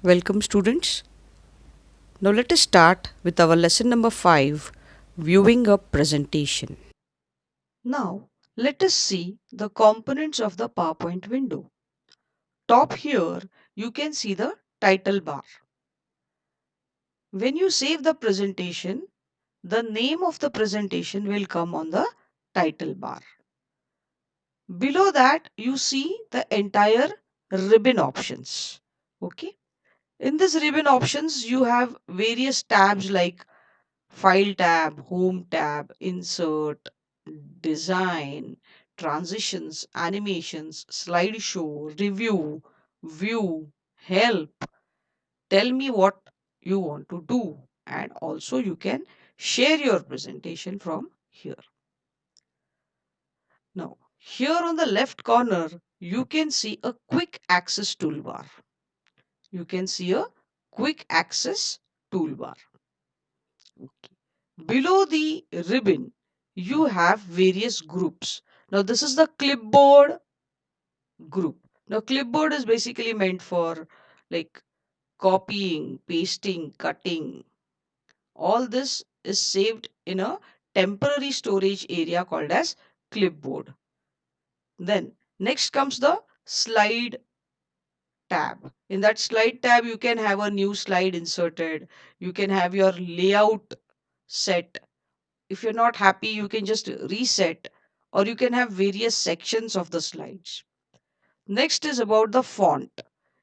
Welcome, students. Now, let us start with our lesson number 5, Viewing a Presentation. Now, let us see the components of the PowerPoint window. Top here, you can see the title bar. When you save the presentation, the name of the presentation will come on the title bar. Below that, you see the entire ribbon options. Okay. In this ribbon options, you have various tabs like File tab, Home tab, Insert, Design, Transitions, Animations, Slideshow, Review, View, Help. Tell me what you want to do. And also you can share your presentation from here. Now, here on the left corner, you can see a quick access toolbar. You can see a quick access toolbar. Okay. Below the ribbon, you have various groups. Now, this is the clipboard group. Now, clipboard is basically meant for like copying, pasting, cutting. All this is saved in a temporary storage area called as clipboard. Then, next comes the slide tab. In that slide tab, you can have a new slide inserted. You can have your layout set. If you're not happy, you can just reset, or you can have various sections of the slides. Next is about the font.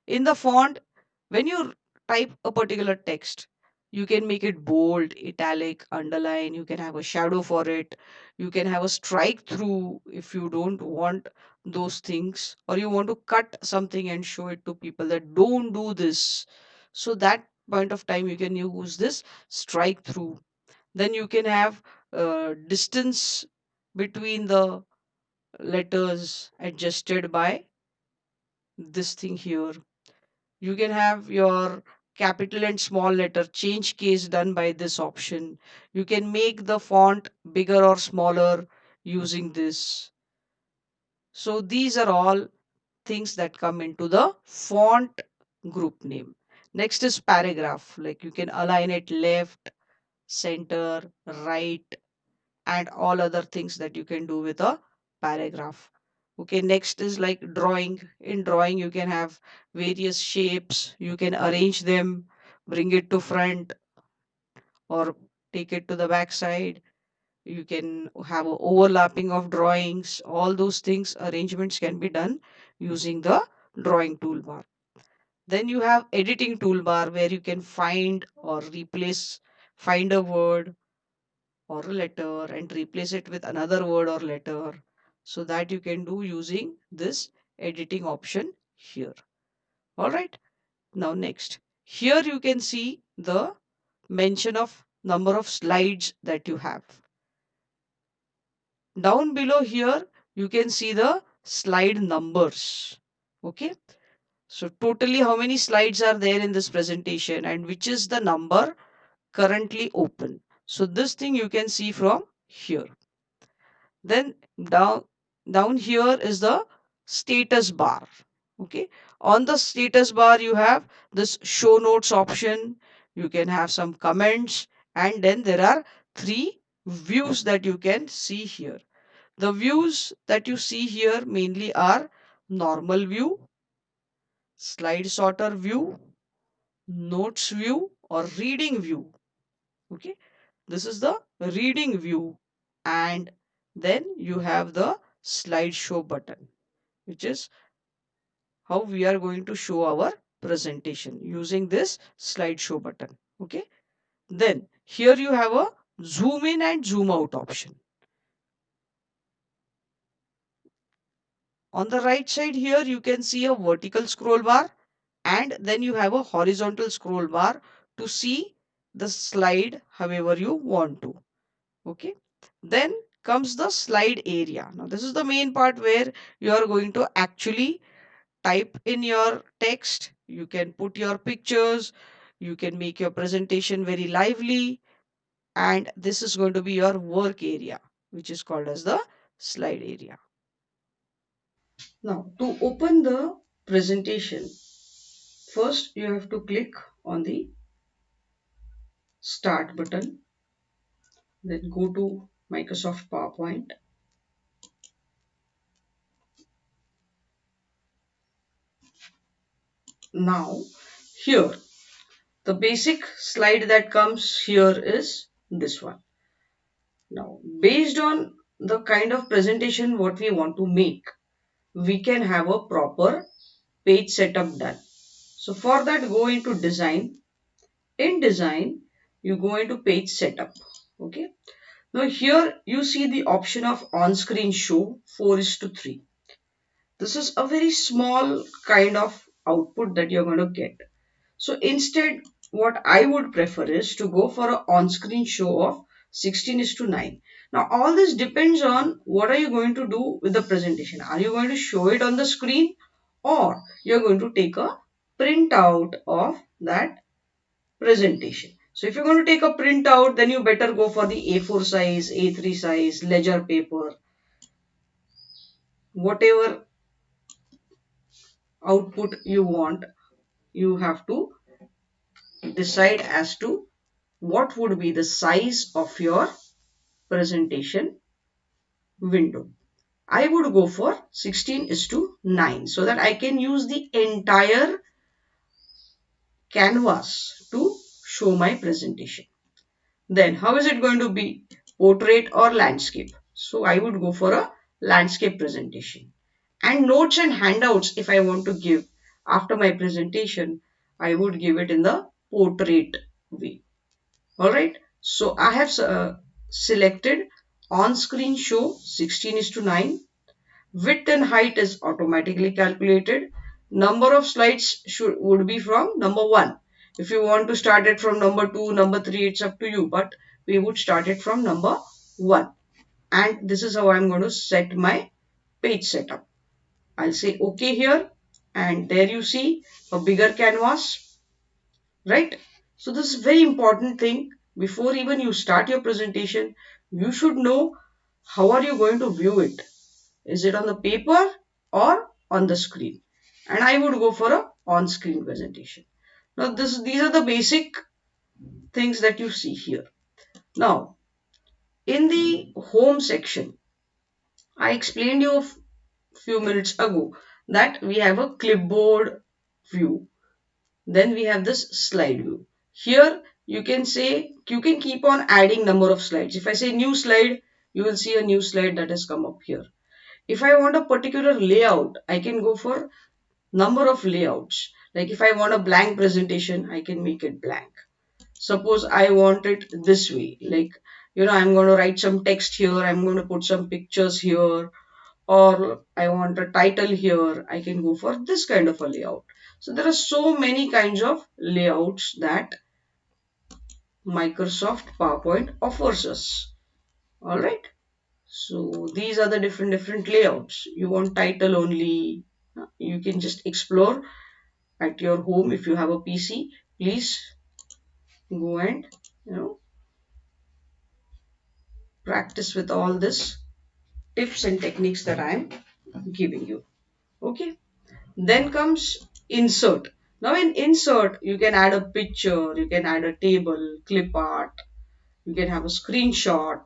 In the font, when you type a particular text, you can make it bold, italic, underline. You can have a shadow for it. You can have a strike through if you don't want those things, or you want to cut something and show it to people that don't do this. So that point of time, you can use this strike through. Then you can have distance between the letters adjusted by this thing here. You can have your capital and small letter change case done by this option. You can make the font bigger or smaller using this. So these are all things that come into the font group name. Next is paragraph. Like you can align it left, center, right, and all other things that you can do with a paragraph. Okay, next is like drawing. In drawing, you can have various shapes. You can arrange them, bring it to front or take it to the back side. You can have a overlapping of drawings. All those things, arrangements can be done using the drawing toolbar. Then you have editing toolbar where you can find or replace, find a word or a letter and replace it with another word or letter. So that you can do using this editing option here. All right. Now next, here you can see the mention of number of slides that you have. Down below here, you can see the slide numbers. Okay. So totally how many slides are there in this presentation and which is the number currently open. So this thing you can see from here. Then down here is the status bar. Okay. On the status bar, you have this show notes option. You can have some comments, and then there are three views that you can see here. The views that you see here mainly are normal view, slide sorter view, notes view, or reading view. Okay. This is the reading view, and then you have the slideshow button, which is how we are going to show our presentation using this slideshow button. Okay. Then here you have a zoom in and zoom out option. On the right side here, you can see a vertical scroll bar, and then you have a horizontal scroll bar to see the slide however you want to. Okay. Then comes the slide area. Now this is the main part where you are going to actually type in your text. You can put your pictures. You can make your presentation very lively. And this is going to be your work area, which is called as the slide area. Now, to open the presentation, First, you have to click on the Start button, then go to Microsoft PowerPoint. Now, here, the basic slide that comes here is this one. Now, based on the kind of presentation what we want to make, we can have a proper page setup done. So for that, go into design. In design, you go into page setup. Okay. Now here you see the option of on-screen show 4:3. This is a very small kind of output that you're going to get. So instead, what I would prefer is to go for an on-screen show of 16:9. Now all this depends on what are you going to do with the presentation. Are you going to show it on the screen, or you're going to take a printout of that presentation. So if you're going to take a printout, then you better go for the A4 size, A3 size, ledger paper, whatever output you want. You have to decide as to what would be the size of your presentation window. I would go for 16:9 so that I can use the entire canvas to show my presentation. Then how is it going to be? Portrait or landscape? So I would go for a landscape presentation. And notes and handouts, if I want to give after my presentation, I would give it in the portrait way. Alright. So I have selected on-screen show 16:9. Width and height is automatically calculated. Number of slides would be from number 1. If you want to start it from number 2, number 3, it's up to you. But we would start it from number 1. And this is how I'm going to set my page setup. I'll say OK here. And there you see a bigger canvas. Right? So this is a very important thing. Before even you start your presentation, you should know how are you going to view it. Is it on the paper or on the screen? And I would go for a on-screen presentation. Now these are the basic things that you see here. Now in the home section, I explained you a few minutes ago that we have a clipboard view. Then we have this slide view. Here you can keep on adding number of slides. If I say new slide, you will see a new slide that has come up here. If I want a particular layout, I can go for number of layouts. Like if I want a blank presentation, I can make it blank. Suppose I want it this way, like, I'm going to write some text here, I'm going to put some pictures here, or I want a title here, I can go for this kind of a layout. So there are so many kinds of layouts that Microsoft PowerPoint offers us. Alright. So these are the different layouts. You want title only, you can just explore at your home. If you have a PC, please go and practice with all this tips and techniques that I am giving you. Okay. Then comes insert. Now in insert, you can add a picture, you can add a table, clip art, you can have a screenshot,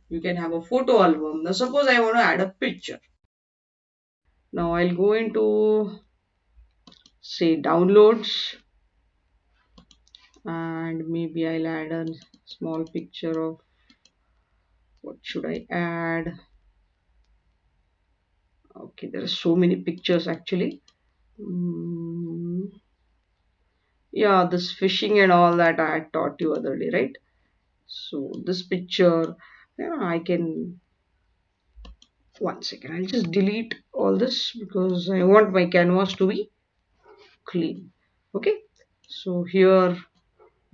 you can have a photo album. Now suppose I want to add a picture. Now I'll go into, say, downloads, and maybe I'll add a small picture of, what should I add? Okay, there are so many pictures actually. Yeah, this fishing and all that I had taught you other day, right? So this picture, I can, one second, I'll just delete all this because I want my canvas to be clean. Okay, so here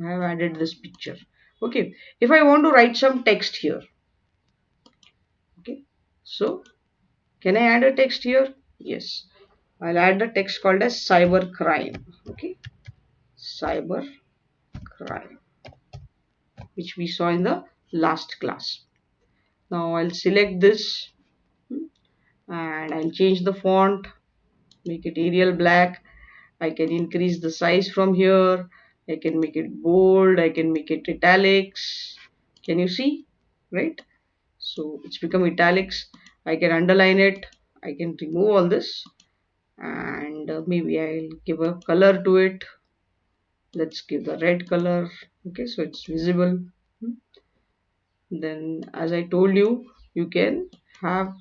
I have added this picture. Okay, if I want to write some text here, okay, so can I add a text here? Yes, I'll add the text called as cyber crime. Okay, cyber crime, which we saw in the last class. Now I'll select this and I'll change the font, make it Arial black, I can increase the size from here. I can make it bold. I can make it italics. Can you see? Right? So it's become italics. I can underline it. I can remove all this, and maybe I'll give a color to it. Let's give the red color. Okay, so it's visible. Then, as I told you, you can have,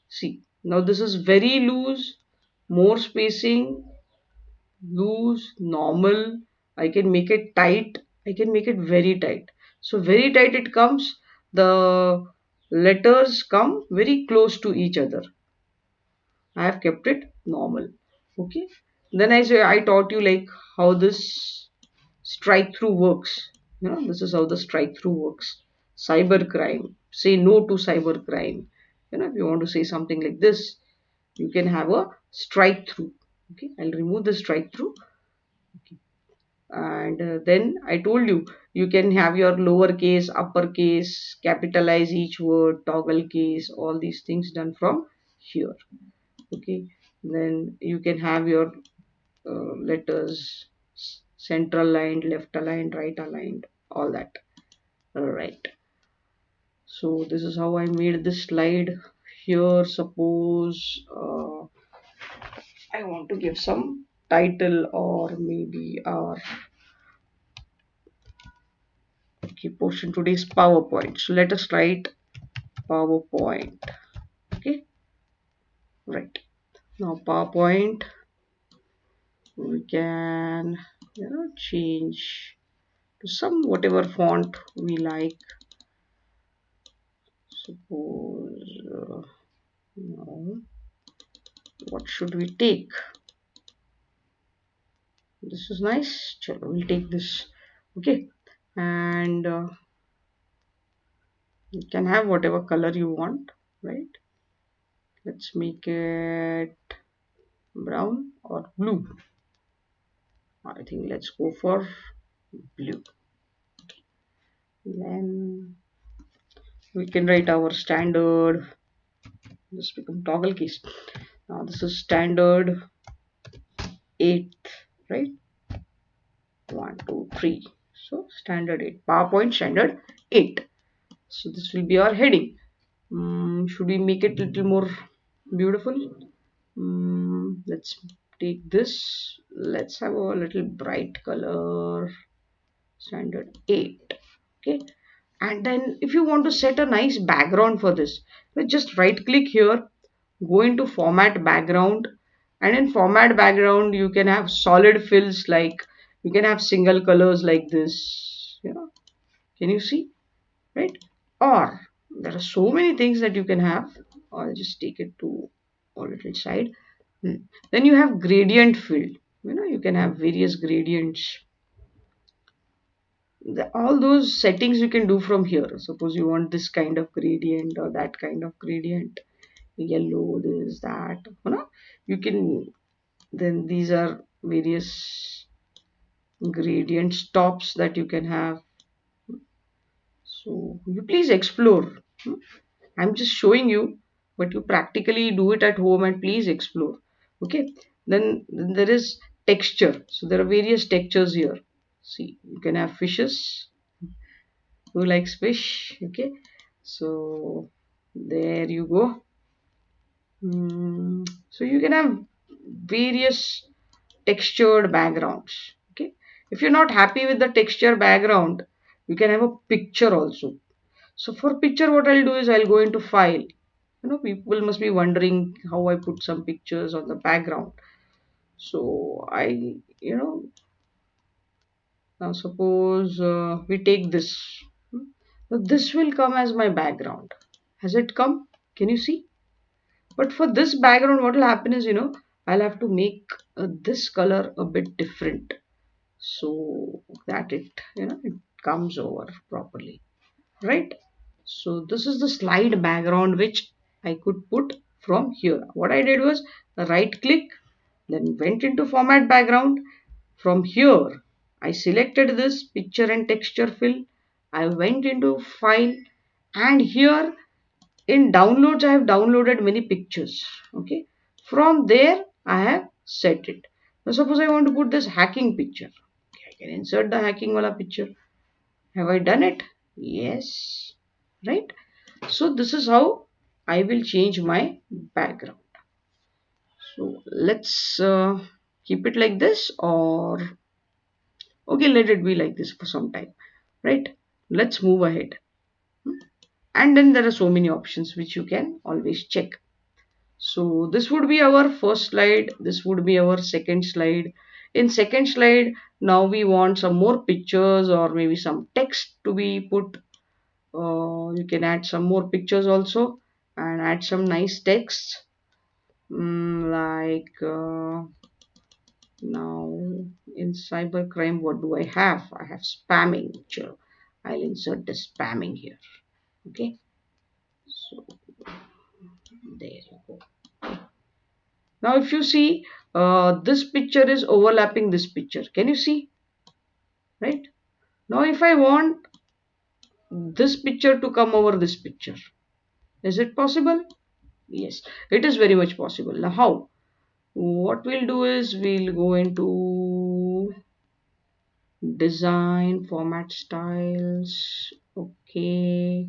see, now this is very loose, more spacing, loose, normal. I can make it tight. I can make it very tight. So very tight it comes. The letters come very close to each other. I have kept it normal. Okay. Then I taught you like how this strike through works. You know, this is how the strike through works. Cyber crime. Say no to cyber crime. You know, if you want to say something like this, you can have a strike through. Okay, I'll remove the strike through. Okay. And then I told you, you can have your lowercase, uppercase, capitalize each word, toggle case, all these things done from here. Okay, then you can have your letters center aligned, left aligned, right aligned, all that. All right. So this is how I made this slide. Here, suppose I want to give some title, or maybe our okay, portion today is PowerPoint. So let us write PowerPoint. Okay, right. Now PowerPoint, we can change to some whatever font we like. Suppose no, what should we take? This is nice. Chalo, we'll take this. Okay, and you can have whatever color you want, right? Let's make it brown or blue. I think let's go for blue. Then we can write our standard. This become toggle case. Now this is standard 8, right? 1, 2, 3. So standard 8. PowerPoint standard 8. So this will be our heading. Should we make it a little more beautiful? Let's take this. Let's have a little bright color. Standard 8. Okay. And then if you want to set a nice background for this, just right click here, go into format background, and in format background you can have solid fills, like you can have single colors like this. Can you see? Right? Or there are so many things that you can have. I'll just take it to a little side. Then you have gradient fill. You can have various gradients. All those settings you can do from here. Suppose you want this kind of gradient or that kind of gradient, yellow, this, that. You can. Then these are various gradient stops that you can have. So you please explore. I'm just showing you, but you practically do it at home and please explore. Okay. Then there is texture. So there are various textures here. See, you can have fishes. Who likes fish? Okay. So there you go. So you can have various textured backgrounds. Okay. If you're not happy with the texture background, you can have a picture also. So for picture, what I'll do is I'll go into file. People must be wondering how I put some pictures on the background. So now suppose we take this. This will come as my background. Has it come? Can you see? But for this background, what will happen is, I'll have to make this color a bit different, so that it comes over properly, right? So this is the slide background which I could put from here. What I did was right click, then went into format background. From here, I selected this picture and texture fill. I went into file, and here in downloads I have downloaded many pictures. Okay, from there I have set it. Now suppose I want to put this hacking picture. Okay, I can insert the hacking wala picture. Have I done it? Yes. Right? So this is how I will change my background. So let's keep it like this, or okay, let it be like this for some time. Right? Let's move ahead. And then there are so many options which you can always check. So this would be our first slide. This would be our second slide. In second slide, now we want some more pictures or maybe some text to be put. You can add some more pictures also and add some nice text. Like now in cybercrime, what do I have? I have spamming. Sure, I'll insert the spamming here. Okay, so there you go. Now if you see, this picture is overlapping this picture. Can you see? Right? Now if I want this picture to come over this picture, is it possible? Yes, it is very much possible. Now how? What we'll do is we'll go into design, format styles. Okay.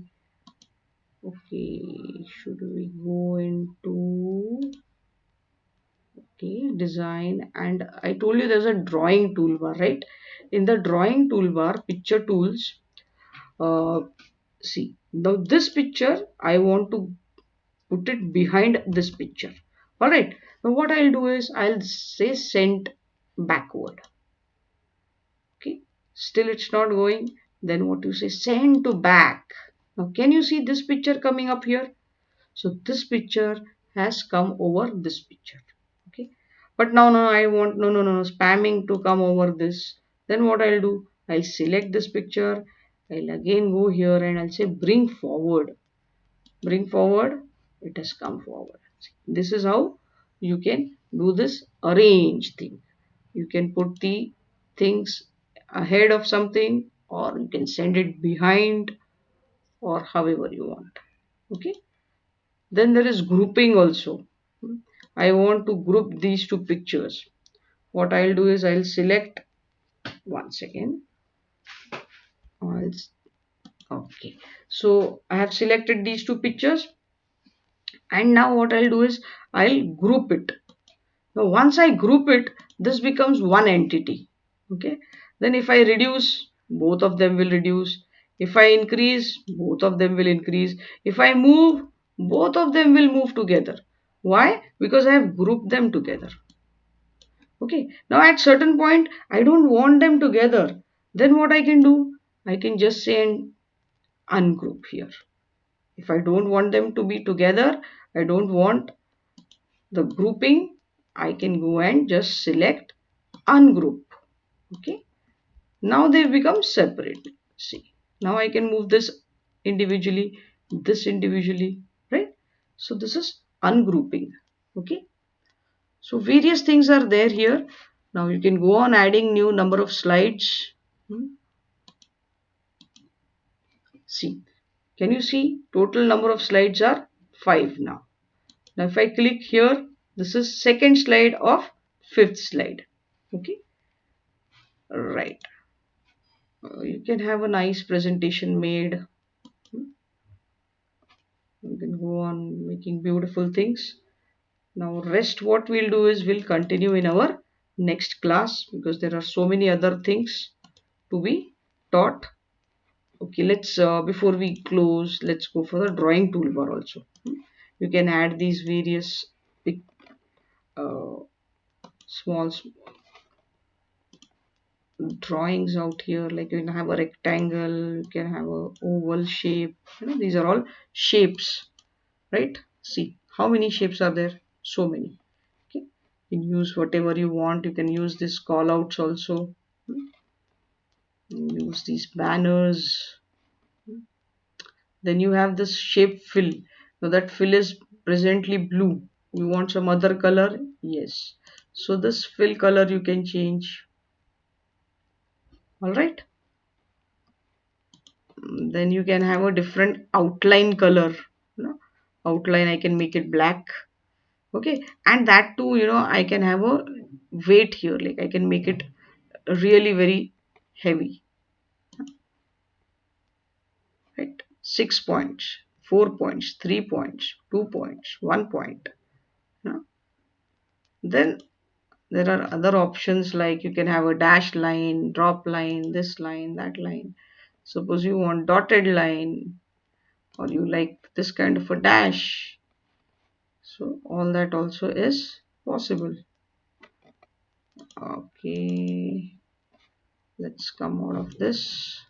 Okay, should we go into okay design, and I told you there's a drawing toolbar, right? In the drawing toolbar, picture tools, uh, see now this picture I want to put it behind this picture. All right, now what I'll do is I'll say send backward. Okay, still it's not going. Then what you say, send to back. Now can you see this picture coming up here? So this picture has come over this picture. Okay, but now I want no spamming to come over this. Then what I'll do, I'll select this picture. I'll again go here and I'll say bring forward. Bring forward. It has come forward. This is how you can do this arrange thing. You can put the things ahead of something, or you can send it behind, or however you want. Okay, then there is grouping also. I want to group these two pictures. What I'll do is I'll select one second. Okay, so I have selected these two pictures, and now what I'll do is I'll group it. Now once I group it, this becomes one entity. Okay, then if I reduce, both of them will reduce. If I increase, both of them will increase. If I move, both of them will move together. Why? Because I have grouped them together. Okay, now at certain point I don't want them together. Then what I can do, I can just say and ungroup here. If I don't want them to be together, I don't want the grouping, I can go and just select ungroup. Okay, now they become separate. See, now I can move this individually, right? So this is ungrouping. Okay, so various things are there here. Now you can go on adding new number of slides. See, can you see total number of slides are 5 now. Now if I click here, this is second slide of fifth slide. Okay, right. You can have a nice presentation made. You can go on making beautiful things. Now rest what we'll do is we'll continue in our next class, because there are so many other things to be taught. Okay, let's before we close, let's go for the drawing toolbar also. You can add these various big, uh, small drawings out here. Like you can have a rectangle, you can have a oval shape. These are all shapes, right? See how many shapes are there? So many. Okay, you can use whatever you want. You can use these call outs also. Use these banners. Then you have this shape fill. Now that fill is presently blue. You want some other color? Yes. So this fill color you can change. Alright. Then you can have a different outline color. Outline, I can make it black. Okay, and that too, I can have a weight here, like I can make it really very heavy, right? 6 points, 4 points, 3 points, 2 points, 1 point. Yeah. Then there are other options, like you can have a dash line, drop line, this line, that line. Suppose you want dotted line, or you like this kind of a dash. So all that also is possible. Okay, let's come out of this.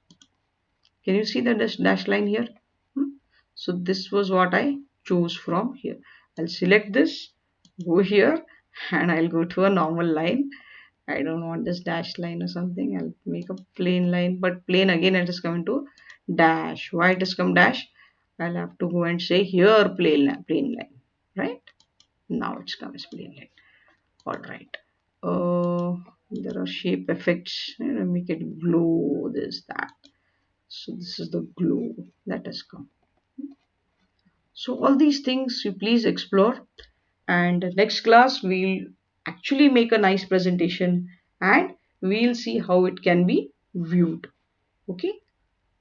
Can you see the dash line here? Hmm? So this was what I chose from here. I'll select this, go here, and I'll go to a normal line. I don't want this dash line or something. I'll make a plain line, but plain again it is coming to dash. Why it is come dash? I'll have to go and say here plain line, right? Now it's come as plain line. All right. There are shape effects. Make it glow. This that. So this is the glow that has come. So all these things you please explore, and next class we'll actually make a nice presentation and we'll see how it can be viewed. Okay,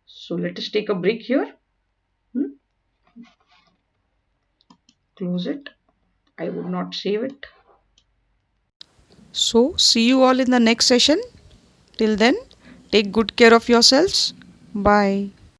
so let us take a break here. Hmm, close it. I would not save it. So, see you all in the next session. Till then, take good care of yourselves. Bye.